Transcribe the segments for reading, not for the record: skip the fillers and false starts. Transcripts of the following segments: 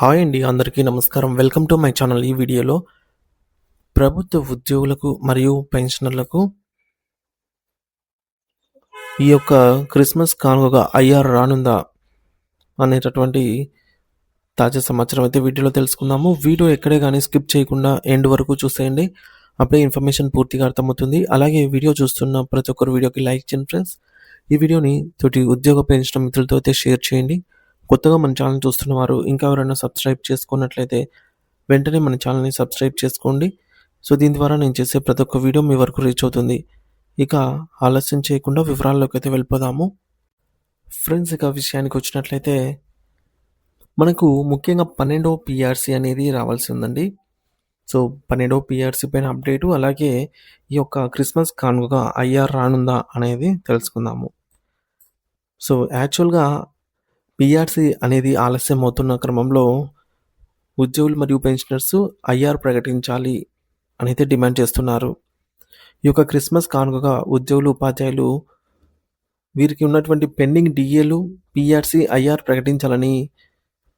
Hi అండి. అందరికీ నమస్కారం. Welcome to my channel. ఈ వీడియోలో ప్రభుత్వ ఉద్యోగులకు మరియు పెన్షనర్లకు ఈ యొక్క క్రిస్మస్ కానుకగా ఐఆర్ రానుందా అనేటటువంటి తాజా సమాచారం అయితే వీడియోలో తెలుసుకుందాము. వీడియో ఎక్కడే కానీ స్కిప్ చేయకుండా ఎండ్ వరకు చూసేయండి. అప్పుడే ఇన్ఫర్మేషన్ పూర్తిగా అర్థమవుతుంది. అలాగే వీడియో చూస్తున్న ప్రతి ఒక్కరు వీడియోకి లైక్ చేయండి ఫ్రెండ్స్. ఈ వీడియోని తోటి ఉద్యోగ పెన్షన్ మిత్రులతో అయితే షేర్ చేయండి. కొత్తగా మన ఛానల్ చూస్తున్న వారు ఇంకా ఎవరైనా సబ్స్క్రైబ్ చేసుకున్నట్లయితే వెంటనే మన ఛానల్ని సబ్స్క్రైబ్ చేసుకోండి. సో దీని ద్వారా నేను చేసే ప్రతి ఒక్క వీడియో మీ వరకు రీచ్ అవుతుంది. ఇక ఆలస్యం చేయకుండా వివరాల్లోకి అయితే వెళ్ళిపోదాము. ఫ్రెండ్స్, ఇక విషయానికి వచ్చినట్లయితే మనకు ముఖ్యంగా 12వ పిఆర్సీ అనేది రావాల్సి ఉందండి. సో 12వ పిఆర్సీ పైన అప్డేటు, అలాగే ఈ యొక్క క్రిస్మస్ కానుకగా ఐఆర్ రానుందా అనేది తెలుసుకుందాము. సో యాక్చువల్గా పిఆర్సీ అనేది ఆలస్యం అవుతున్న క్రమంలో ఉద్యోగులు మరియు పెన్షనర్స్ ఐఆర్ ప్రకటించాలి అనైతే డిమాండ్ చేస్తున్నారు. ఈ యొక్క క్రిస్మస్ కానుకగా ఉద్యోగులు, ఉపాధ్యాయులు వీరికి ఉన్నటువంటి పెండింగ్ డిఏలు, పిఆర్సీ, ఐఆర్ ప్రకటించాలని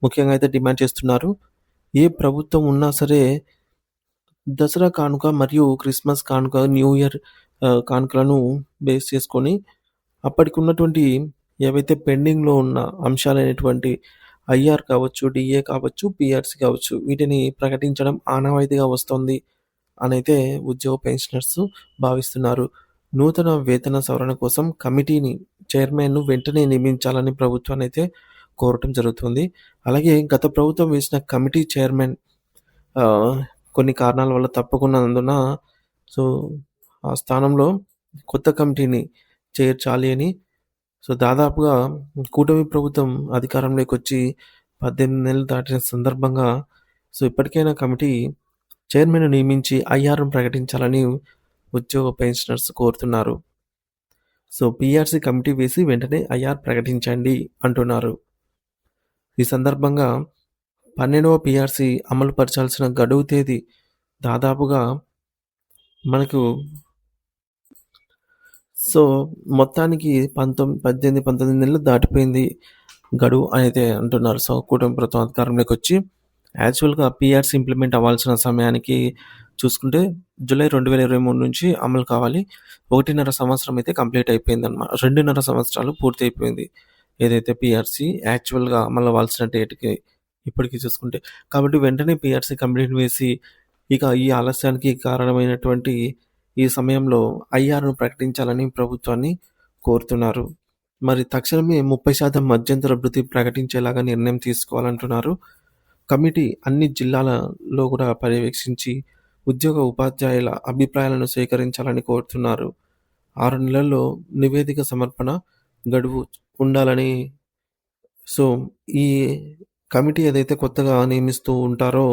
ముఖ్యంగా అయితే డిమాండ్ చేస్తున్నారు. ఏ ప్రభుత్వం ఉన్నా సరే దసరా కానుక మరియు క్రిస్మస్ కానుక, న్యూ ఇయర్ కానుకలను బేస్ చేసుకొని అప్పటికి ఉన్నటువంటి ఏవైతే పెండింగ్లో ఉన్న అంశాలైనటువంటి ఐఆర్ కావచ్చు, డిఏ కావచ్చు, పిఆర్సీ కావచ్చు, వీటిని ప్రకటించడం ఆనవాయితీగా వస్తుంది అనైతే ఉద్యోగ పెన్షనర్స్ భావిస్తున్నారు. నూతన వేతన సవరణ కోసం కమిటీని, చైర్మన్ను వెంటనే నియమించాలని ప్రభుత్వాన్ని అయితే కోరటం జరుగుతుంది. అలాగే గత ప్రభుత్వం వేసిన కమిటీ చైర్మన్ కొన్ని కారణాల వల్ల తప్పకున్నందున సో ఆ స్థానంలో కొత్త కమిటీని చేర్చాలి అని దాదాపుగా కూటమి ప్రభుత్వం అధికారంలోకి వచ్చి 18 నెలలు దాటిన సందర్భంగా ఇప్పటికైనా కమిటీ చైర్మన్ను నియమించి ఐఆర్ను ప్రకటించాలని ఉద్యోగ పెన్షనర్స్ కోరుతున్నారు. పిఆర్సీ కమిటీ వేసి వెంటనే ఐఆర్ ప్రకటించండి అంటున్నారు. ఈ సందర్భంగా 12వ పిఆర్సీ అమలు పరచాల్సిన గడువు తేదీ దాదాపుగా మనకు మొత్తానికి 19 నెలలు దాటిపోయింది గడువు అయితే అంటున్నారు. కూటమి ప్రభుత్వం అధికారంలోకి వచ్చి యాక్చువల్గా పిఆర్సీ ఇంప్లిమెంట్ అవ్వాల్సిన సమయానికి చూసుకుంటే జూలై 2023 నుంచి అమలు కావాలి. 1.5 సంవత్సరం అయితే కంప్లీట్ అయిపోయిందన్నమాట. 2.5 సంవత్సరాలు పూర్తి అయిపోయింది ఏదైతే పిఆర్సీ యాక్చువల్గా అమలు అవ్వాల్సిన డేట్కి ఇప్పటికీ చూసుకుంటే. కాబట్టి వెంటనే పిఆర్సీ కంప్లీట్ వేసి ఇక ఈ ఆలస్యానికి కారణమైనటువంటి ఈ సమయంలో ఐఆర్ను ప్రకటించాలని ప్రభుత్వాన్ని కోరుతున్నారు. మరి తక్షణమే 30% మధ్యంతర భృతి ప్రకటించేలాగా నిర్ణయం తీసుకోవాలంటున్నారు. కమిటీ అన్ని జిల్లాలలో కూడా పర్యవేక్షించి ఉద్యోగ, ఉపాధ్యాయుల అభిప్రాయాలను సేకరించాలని కోరుతున్నారు. 6 నెలల్లో నివేదిక సమర్పణ గడువు ఉండాలని ఈ కమిటీ ఏదైతే కొత్తగా నియమిస్తూ ఉంటారో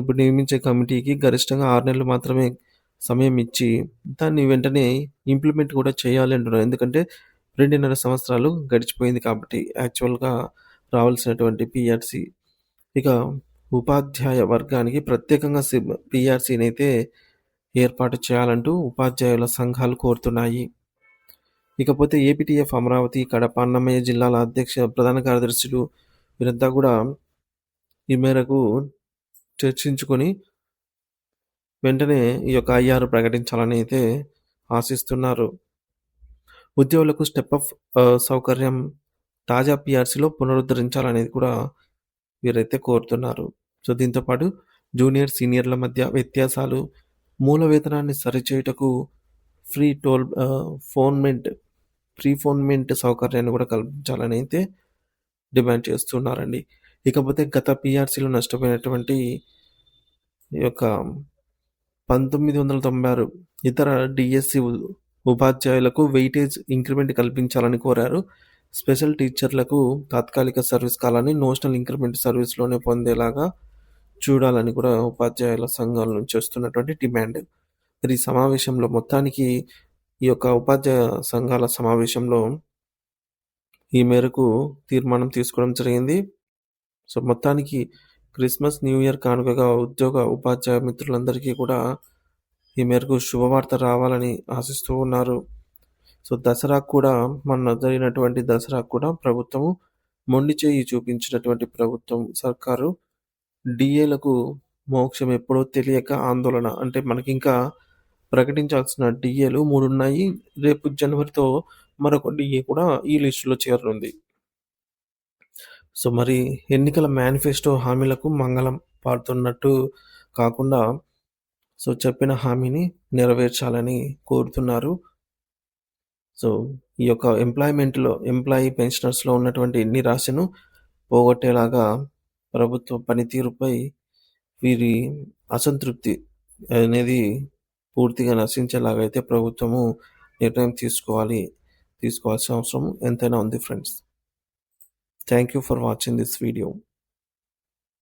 ఇప్పుడు నియమించే కమిటీకి గరిష్టంగా 6 నెలలు మాత్రమే సమయం ఇచ్చి దాన్ని వెంటనే ఇంప్లిమెంట్ కూడా చేయాలి అంటున్నారు. ఎందుకంటే 2.5 సంవత్సరాలు గడిచిపోయింది కాబట్టి యాక్చువల్గా రావాల్సినటువంటి పిఆర్సీ. ఇక ఉపాధ్యాయ వర్గానికి ప్రత్యేకంగా పిఆర్సీని అయితే ఏర్పాటు చేయాలంటూ ఉపాధ్యాయుల సంఘాలు కోరుతున్నాయి. ఇకపోతే ఏపీటీఎఫ్ అమరావతి, కడప, అన్నమయ్య జిల్లాల ప్రధాన కార్యదర్శులు వీరంతా కూడా ఈ మేరకు చర్చించుకొని వెంటనే ఈ యొక్క ఐఆర్ ప్రకటించాలని అయితే ఆశిస్తున్నారు. ఉద్యోగులకు స్టెప్ అప్ సౌకర్యం తాజా పిఆర్సీలో పునరుద్ధరించాలనేది కూడా వీరైతే కోరుతున్నారు. దీంతోపాటు జూనియర్, సీనియర్ల మధ్య వ్యత్యాసాలు, మూల వేతనాన్ని సరిచేయుటకు ఫ్రీ ఫోన్మెంట్ సౌకర్యాన్ని కూడా కల్పించాలని అయితే డిమాండ్ చేస్తున్నారండి. ఇకపోతే గత పిఆర్సీలో నష్టపోయినటువంటి ఈ యొక్క 1996 ఇతర డిఎస్సి ఉపాధ్యాయులకు వెయిటేజ్ ఇంక్రిమెంట్ కల్పించాలని కోరారు. స్పెషల్ టీచర్లకు తాత్కాలిక సర్వీస్ కాలాన్ని నోషనల్ ఇంక్రిమెంట్ సర్వీస్లోనే పొందేలాగా చూడాలని కూడా ఉపాధ్యాయుల సంఘాల నుంచి వస్తున్నటువంటి డిమాండ్. మరి ఈ సమావేశంలో మొత్తానికి ఈ యొక్క ఉపాధ్యాయ సంఘాల సమావేశంలో ఈ మేరకు తీర్మానం తీసుకోవడం జరిగింది. మొత్తానికి క్రిస్మస్, న్యూ ఇయర్ కానుకగా ఉద్యోగ, ఉపాధ్యాయ మిత్రులందరికీ కూడా ఈ మేరకు శుభవార్త రావాలని ఆశిస్తూ ఉన్నారు. దసరాకు కూడా మొన్న జరిగినటువంటి దసరాకు కూడా ప్రభుత్వము మొండి చేయి చూపించినటువంటి ప్రభుత్వం, సర్కారు డీఏలకు మోక్షం ఎప్పుడో తెలియక ఆందోళన. అంటే మనకింకా ప్రకటించాల్సిన డీఏలు 3 ఉన్నాయి. రేపు జనవరితో మరొక డీఏ కూడా ఈ లిస్టులో చేరనుంది. సో, మరి ఎన్నికల మేనిఫెస్టో హామీలకు మంగళం పాడుతున్నట్టు కాకుండా సో, చెప్పిన హామీని నెరవేర్చాలని కోరుతున్నారు. సో, ఈ యొక్క ఎంప్లాయీ పెన్షనర్స్‌లో ఉన్నటువంటి నిరాశను పోగొట్టేలాగా ప్రభుత్వ పనితీరుపై వీరి అసంతృప్తి అనేది పూర్తిగా నశించేలాగా అయితే ప్రభుత్వము నిర్ణయం తీసుకోవాల్సిన అవసరం ఎంతైనా ఉంది friends. Thank you for watching this video.